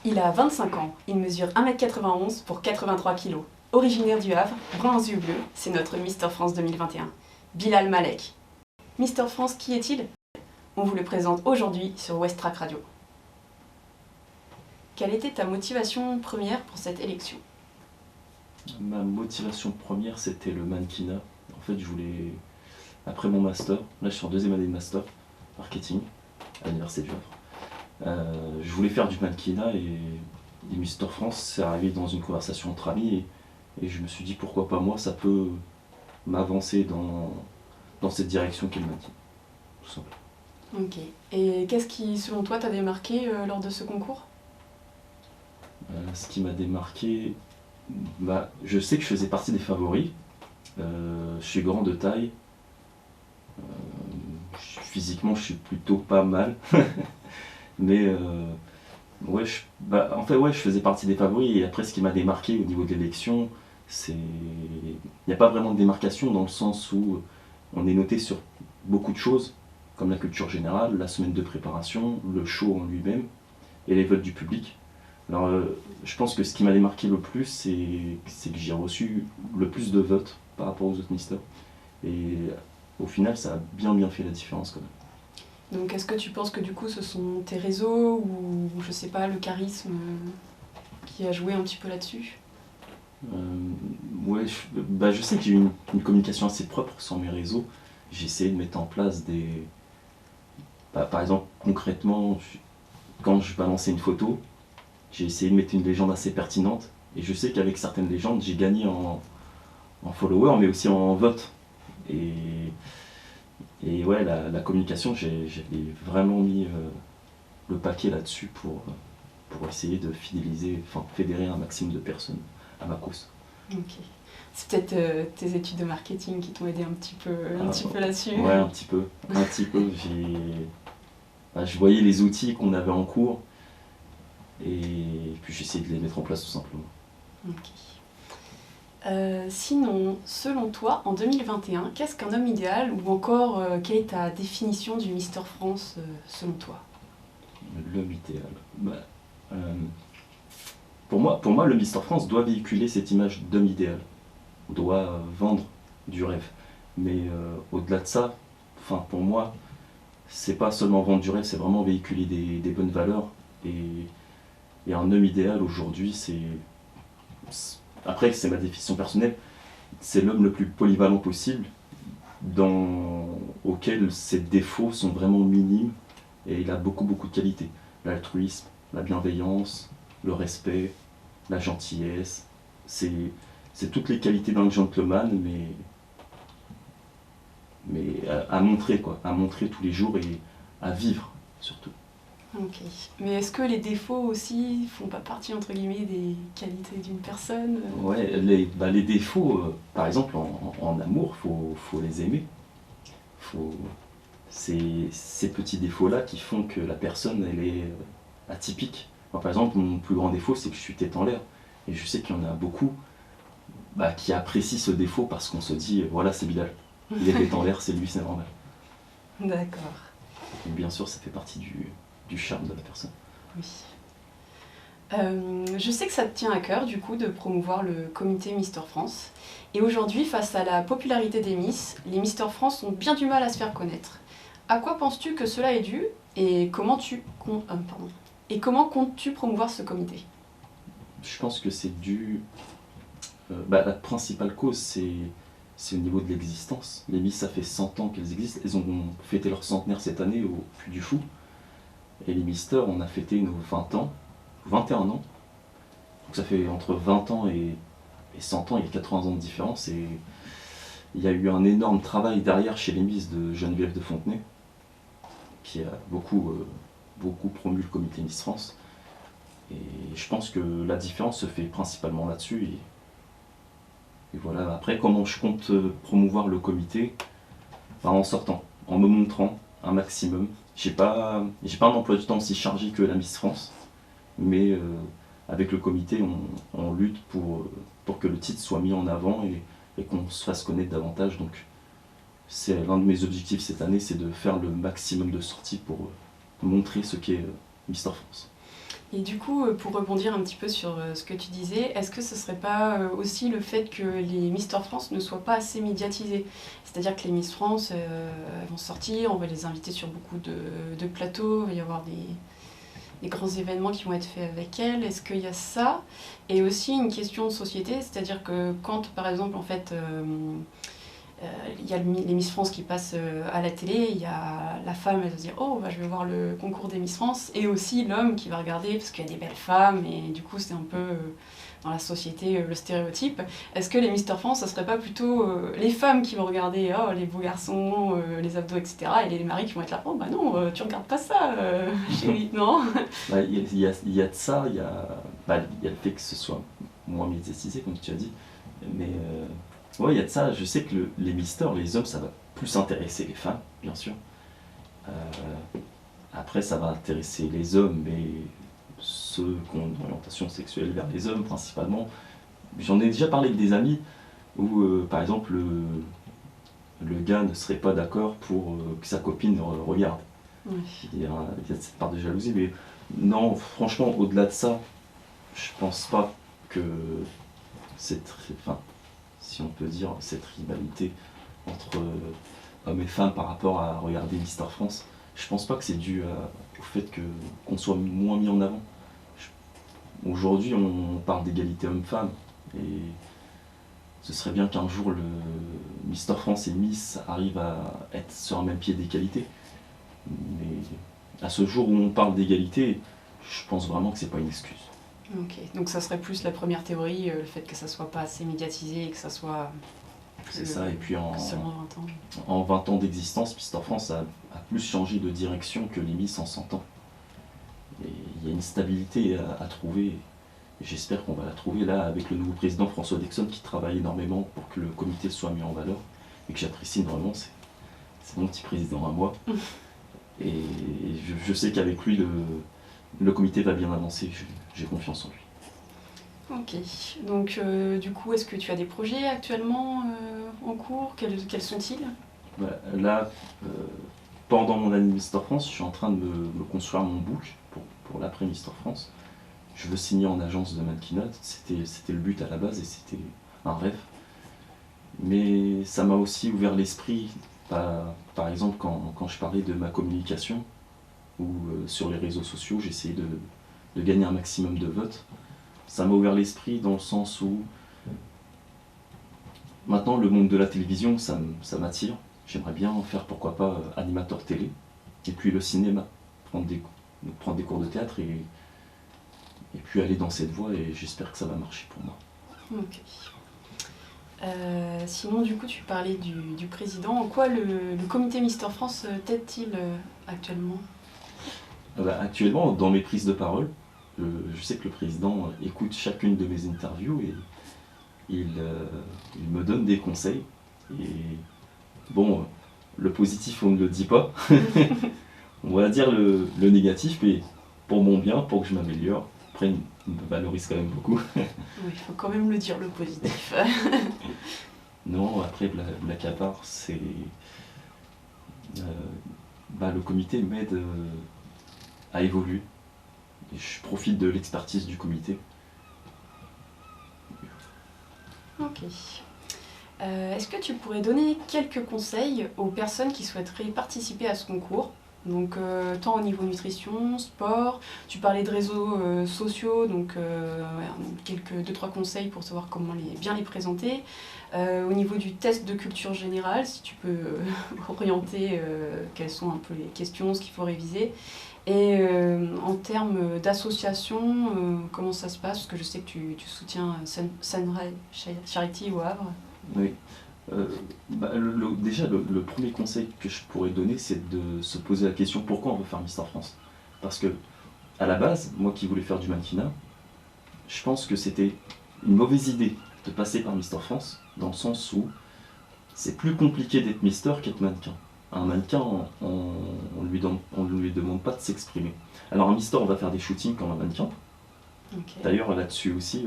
Il a 25 ans, il mesure 1,91 m pour 83 kg. Originaire du Havre, brun aux yeux bleus, c'est notre Mister France 2021. Bilal Malek. Mister France, qui est-il? On vous le présente aujourd'hui sur Westrack Radio. Quelle était ta motivation première pour cette élection? Ma motivation première, c'était le mannequinat. En fait, je voulais, après mon master, là je suis en deuxième année de master, marketing, à l'Université du Havre. Je voulais faire du mannequinat et Mister France, c'est arrivé dans une conversation entre amis et je me suis dit pourquoi pas moi, ça peut m'avancer dans cette direction qu'est le mannequin, tout simplement. Ok. Et qu'est-ce qui, selon toi, t'a démarqué lors de ce concours? Ce qui m'a démarqué, je sais que je faisais partie des favoris. Je suis grand de taille. Physiquement, je suis plutôt pas mal. Mais ouais, je faisais partie des favoris. Et après, ce qui m'a démarqué au niveau de l'élection, il n'y a pas vraiment de démarcation dans le sens où on est noté sur beaucoup de choses, comme la culture générale, la semaine de préparation, le show en lui-même et les votes du public. Alors, je pense que ce qui m'a démarqué le plus, c'est que j'ai reçu le plus de votes par rapport aux autres misters. Et au final, ça a bien fait la différence quand même. Donc est-ce que tu penses que du coup ce sont tes réseaux ou je sais pas, le charisme qui a joué un petit peu là-dessus? Ouais, je sais que j'ai eu une communication assez propre sur mes réseaux. J'ai essayé de mettre en place des... par exemple, concrètement, quand je balançais une photo, j'ai essayé de mettre une légende assez pertinente. Et je sais qu'avec certaines légendes, j'ai gagné en followers, mais aussi en votes. Et ouais, la communication, j'ai vraiment mis le paquet là-dessus pour essayer de fidéliser, enfin fédérer un maximum de personnes à ma cause. Ok. C'est peut-être tes études de marketing qui t'ont aidé un petit peu là-dessus. Ouais, un petit peu. Je voyais les outils qu'on avait en cours et puis j'essayais de les mettre en place tout simplement. Ok. Sinon, selon toi, en 2021, qu'est-ce qu'un homme idéal ou encore quelle est ta définition du Mister France selon toi? L'homme idéal. Pour moi, le Mister France doit véhiculer cette image d'homme idéal, doit vendre du rêve. Mais au-delà de ça, pour moi, c'est pas seulement vendre du rêve, c'est vraiment véhiculer des bonnes valeurs. Et un homme idéal aujourd'hui, après, c'est ma définition personnelle, c'est l'homme le plus polyvalent possible, auquel ses défauts sont vraiment minimes, et il a beaucoup de qualités. L'altruisme, la bienveillance, le respect, la gentillesse, c'est toutes les qualités d'un gentleman, mais à montrer, quoi, à montrer tous les jours et à vivre surtout. Ok. Mais est-ce que les défauts aussi font pas partie, entre guillemets, des qualités d'une personne? Ouais, les défauts, par exemple, en amour, faut les aimer. Ces petits défauts-là qui font que la personne, elle est atypique. Moi, par exemple, mon plus grand défaut, c'est que je suis tête en l'air. Et je sais qu'il y en a beaucoup qui apprécient ce défaut parce qu'on se dit, voilà, c'est Bilal. Il est tête en l'air, c'est lui, c'est normal. D'accord. Et bien sûr, ça fait partie du charme de la personne. Oui. Je sais que ça te tient à cœur, du coup, de promouvoir le comité Mister France. Et aujourd'hui, face à la popularité des Miss, les Mister France ont bien du mal à se faire connaître. À quoi penses-tu que cela est dû et comment comptes-tu promouvoir ce comité? Je pense que c'est dû... la principale cause, c'est au niveau de l'existence. Les Miss, ça fait 100 ans qu'elles existent. Elles ont fêté leur centenaire cette année au Puy du Fou. Et les Misters, on a fêté nos 20 ans, 21 ans. Donc ça fait entre 20 ans et 100 ans, il y a 80 ans de différence. Et il y a eu un énorme travail derrière chez les Miss de Geneviève de Fontenay, qui a beaucoup promu le comité Miss France. Et je pense que la différence se fait principalement là-dessus. Et voilà, après, comment je compte promouvoir le comité? En sortant, en me montrant un maximum. J'ai pas un emploi du temps aussi chargé que la Miss France, mais avec le comité, on lutte pour que le titre soit mis en avant et qu'on se fasse connaître davantage. Donc, c'est l'un de mes objectifs cette année, c'est de faire le maximum de sorties pour montrer ce qu'est Mister France. Et du coup, pour rebondir un petit peu sur ce que tu disais, est-ce que ce serait pas aussi le fait que les Mister France ne soient pas assez médiatisées? C'est-à-dire que les Miss France, elles vont sortir, on va les inviter sur beaucoup de plateaux, il va y avoir des grands événements qui vont être faits avec elles. Est-ce qu'il y a ça? Et aussi une question de société, c'est-à-dire que quand, par exemple, en fait, il y a les Miss France qui passent à la télé, il y a la femme, elle va se dire oh bah, je vais voir le concours des Miss France, et aussi l'homme qui va regarder parce qu'il y a des belles femmes, et du coup c'est un peu dans la société le stéréotype. Est-ce que les Mister France, ce serait pas plutôt les femmes qui vont regarder oh, les beaux garçons, les abdos, etc., et les maris qui vont être là oh bah non, tu regardes pas ça, chérie, non? Il y a de ça, il y a le fait que ce soit moins médiatisé, comme tu as dit, mais ouais, il y a de ça. Je sais que les mystères, les hommes, ça va plus intéresser les femmes, bien sûr. Euh, Après, ça va intéresser les hommes, mais ceux qui ont une orientation sexuelle vers les hommes, principalement. J'en ai déjà parlé avec des amis où, par exemple, le gars ne serait pas d'accord pour que sa copine regarde. Ouais. Il y a cette part de jalousie, mais non, franchement, au-delà de ça, je pense pas que enfin, si on peut dire, cette rivalité entre hommes et femmes par rapport à regarder Mister France, je pense pas que c'est dû au fait qu'on soit moins mis en avant. Aujourd'hui, on parle d'égalité homme-femme, et ce serait bien qu'un jour le Mister France et Miss arrivent à être sur un même pied d'égalité. Mais à ce jour où on parle d'égalité, je pense vraiment que c'est pas une excuse. Ok, donc ça serait plus la première théorie, le fait que ça soit pas assez médiatisé et que ça soit C'est ça, et puis seulement 20 ans. en 20 ans d'existence, Mister France a plus changé de direction que les Miss en 100 ans. Et il y a une stabilité à trouver, et j'espère qu'on va la trouver là avec le nouveau président François Dexon qui travaille énormément pour que le comité soit mis en valeur, et que j'apprécie énormément, c'est mon petit président à moi. Et je sais qu'avec lui, le comité va bien avancer, j'ai confiance en lui. Ok, donc du coup, est-ce que tu as des projets actuellement en cours? Quels sont-ils? Voilà, là, pendant mon année Mister France, je suis en train de me construire mon book pour l'après Mister France. Je veux signer en agence de mannequinat, c'était le but à la base et c'était un rêve. Mais ça m'a aussi ouvert l'esprit, par exemple quand je parlais de ma communication, ou sur les réseaux sociaux, j'essayais de gagner un maximum de votes. Ça m'a ouvert l'esprit dans le sens où maintenant le monde de la télévision, ça m'attire. J'aimerais bien en faire, pourquoi pas, animateur télé. Et puis le cinéma, prendre des cours de théâtre et puis aller dans cette voie, et j'espère que ça va marcher pour moi. Ok. Sinon, du coup, tu parlais du président. En quoi le comité Mister France t'aide-t-il actuellement? Actuellement, dans mes prises de parole, je sais que le président écoute chacune de mes interviews et il me donne des conseils. Et bon, le positif, on ne le dit pas. On va dire le négatif, mais pour mon bien, pour que je m'améliore. Après, il me valorise quand même beaucoup. Oui, il faut quand même le dire, le positif. Non, après, Black à part, c'est... le comité m'aide à évoluer. Et je profite de l'expertise du comité. Ok. Est-ce que tu pourrais donner quelques conseils aux personnes qui souhaiteraient participer à ce concours? Donc tant au niveau nutrition, sport, tu parlais de réseaux sociaux, donc quelques 2-3 conseils pour savoir comment bien les présenter. Au niveau du test de culture générale, si tu peux orienter quelles sont un peu les questions, ce qu'il faut réviser. Et en termes d'association, comment ça se passe? Parce que je sais que tu soutiens Sunrise Charity au Havre. Oui. Déjà, le premier conseil que je pourrais donner, c'est de se poser la question pourquoi on veut faire Mister France. Parce que, à la base, moi qui voulais faire du mannequinat, je pense que c'était une mauvaise idée de passer par Mister France, dans le sens où c'est plus compliqué d'être Mister qu'être mannequin. Un mannequin, on lui demande pas de s'exprimer. Alors un Mister, on va faire des shootings comme un mannequin. Okay. D'ailleurs, là-dessus aussi,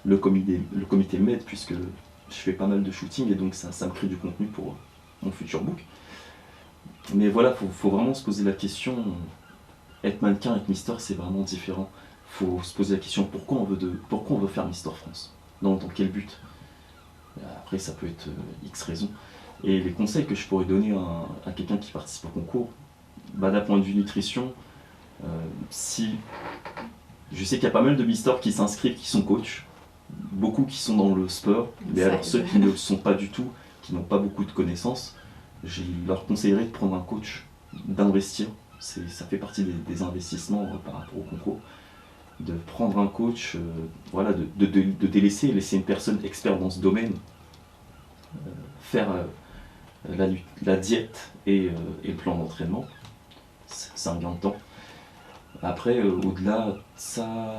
le comité m'aide, puisque je fais pas mal de shooting et donc ça me crée du contenu pour mon futur book. Mais voilà, faut vraiment se poser la question être mannequin, être Mister, c'est vraiment différent. Il faut se poser la question pourquoi on veut faire Mister France, dans quel but. Après, ça peut être X raisons. Et les conseils que je pourrais donner à quelqu'un qui participe au concours, d'un point de vue nutrition, si je sais qu'il y a pas mal de Misters qui s'inscrivent, qui sont coachs, beaucoup qui sont dans le sport, mais alors ceux qui ne le sont pas du tout, qui n'ont pas beaucoup de connaissances, je leur conseillerais de prendre un coach, d'investir. Ça fait partie des investissements par rapport au concours. De prendre un coach, voilà, de délaisser, laisser une personne experte dans ce domaine faire la diète et le plan d'entraînement. C'est un gain de temps. Après, au-delà de ça,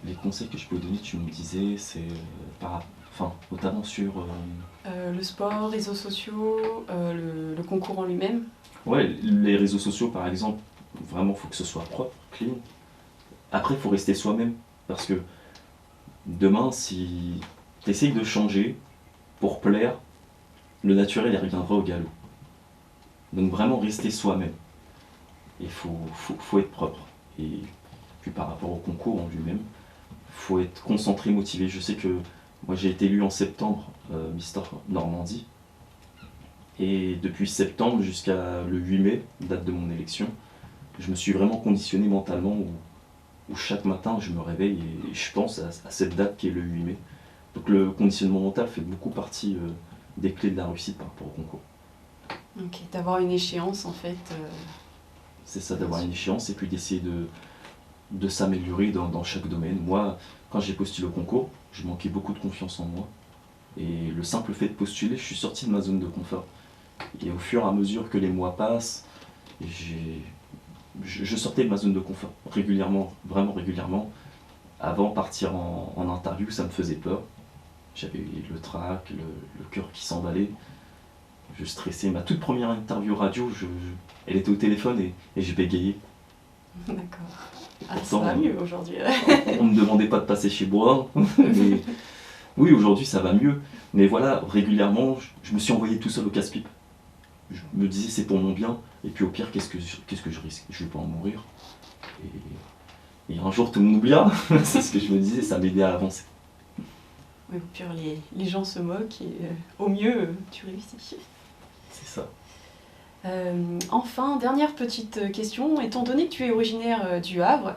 les conseils que je peux donner, tu me disais, c'est notamment sur... Le sport, réseaux sociaux, le concours en lui-même. Ouais, les réseaux sociaux par exemple, vraiment il faut que ce soit propre, clean. Après, il faut rester soi-même, parce que demain, si tu essayes de changer pour plaire, le naturel il reviendra au galop. Donc vraiment rester soi-même. Il faut être propre. Et puis par rapport au concours en lui-même, il faut être concentré, motivé. Je sais que moi j'ai été élu en septembre Mister Normandie. Et depuis septembre jusqu'à le 8 mai, date de mon élection, je me suis vraiment conditionné mentalement où chaque matin je me réveille et je pense à cette date qui est le 8 mai. Donc le conditionnement mental fait beaucoup partie des clés de la réussite par rapport au concours. Ok, d'avoir une échéance en fait. C'est ça, d'avoir une échéance et puis d'essayer de s'améliorer dans chaque domaine. Moi, quand j'ai postulé au concours, je manquais beaucoup de confiance en moi. Et le simple fait de postuler, je suis sorti de ma zone de confort. Et au fur et à mesure que les mois passent, je sortais de ma zone de confort régulièrement, vraiment régulièrement. Avant de partir en interview, ça me faisait peur. J'avais le trac, le cœur qui s'emballait. Je stressais. Ma toute première interview radio, elle était au téléphone et je bégayais. D'accord. Pourtant, ça va mieux aujourd'hui. On ne me demandait pas de passer chez moi. Mais oui, aujourd'hui ça va mieux. Mais voilà, régulièrement, je me suis envoyé tout seul au casse-pipe. Je me disais c'est pour mon bien. Et puis au pire, qu'est-ce que je risque? Je vais pas en mourir. Et un jour tout le monde oubliera. C'est ce que je me disais, ça m'aidait à avancer. Oui, au pire, les gens se moquent et au mieux, tu réussis. C'est ça. Enfin, dernière petite question. Étant donné que tu es originaire du Havre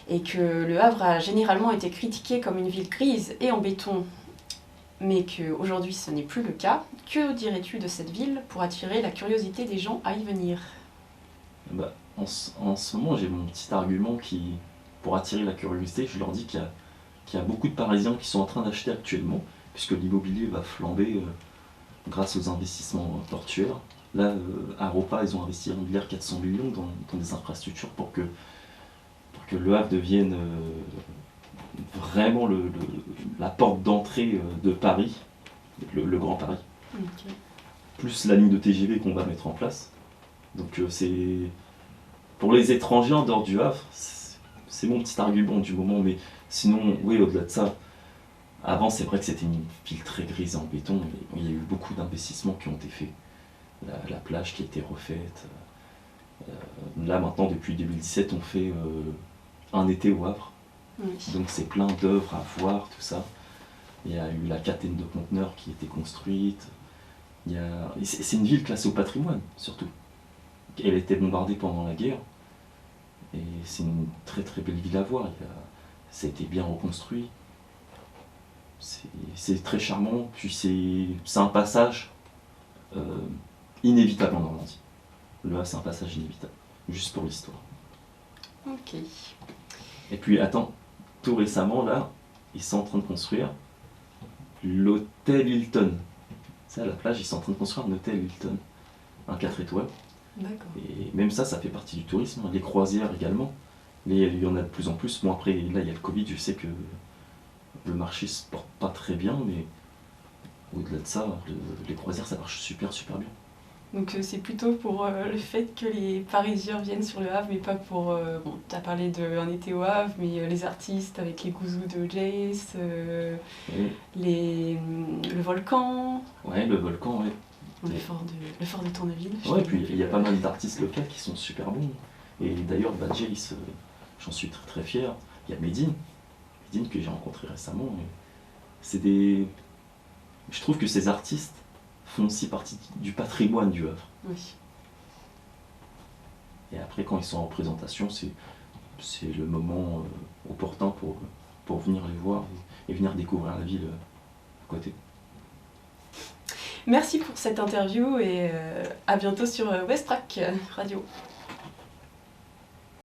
et que le Havre a généralement été critiqué comme une ville grise et en béton, mais qu'aujourd'hui ce n'est plus le cas, que dirais-tu de cette ville pour attirer la curiosité des gens à y venir? En ce moment, j'ai mon petit argument pour attirer la curiosité. Je leur dis qu'il y a beaucoup de Parisiens qui sont en train d'acheter actuellement, puisque l'immobilier va flamber grâce aux investissements portuaires. Là, à Europa, ils ont investi 1,4 milliard dans des infrastructures pour que Le Havre devienne vraiment la porte d'entrée de Paris, le Grand Paris. Okay. Plus la ligne de TGV qu'on va mettre en place. Donc c'est pour les étrangers en dehors du Havre, c'est mon petit argument du moment. Mais sinon, oui, au-delà de ça, avant c'est vrai que c'était une ville très grise en béton. Il y a eu beaucoup d'investissements qui ont été faits. La plage qui a été refaite. Là maintenant, depuis 2017, on fait un été au Havre. Oui. Donc c'est plein d'œuvres à voir, tout ça. Il y a eu la catène de conteneurs qui a été construite. C'est une ville classée au patrimoine, surtout. Elle a été bombardée pendant la guerre. Et c'est une très très belle ville à voir. Ça a été bien reconstruit. C'est très charmant. Puis c'est un passage inévitable en Normandie. Le Havre, c'est un passage inévitable. Juste pour l'histoire. Ok. Et puis attends, tout récemment là, ils sont en train de construire l'hôtel Hilton. C'est à la plage, ils sont en train de construire un hôtel Hilton, un 4 étoiles. D'accord. Et même ça fait partie du tourisme. Les croisières également. Mais il y en a de plus en plus. Bon après, là il y a le Covid, je sais que le marché se porte pas très bien, mais au-delà de ça, les croisières ça marche super super bien. Donc c'est plutôt pour le fait que les Parisiens viennent sur le Havre, mais pas pour... bon, tu as parlé d'un été au Havre, mais les artistes avec les gouzous de Jace, le volcan... Ouais, le volcan, ouais. Le fort de Tourneville. Ouais, puis il y a pas mal d'artistes locaux qui sont super bons. Et d'ailleurs, Jace, j'en suis très très fier. Il y a Medine que j'ai rencontré récemment. Je trouve que ces artistes font aussi partie du patrimoine du Havre. Oui. Et après, quand ils sont en représentation, c'est le moment opportun pour venir les voir et venir découvrir la ville à côté. Merci pour cette interview et à bientôt sur Westrack Radio.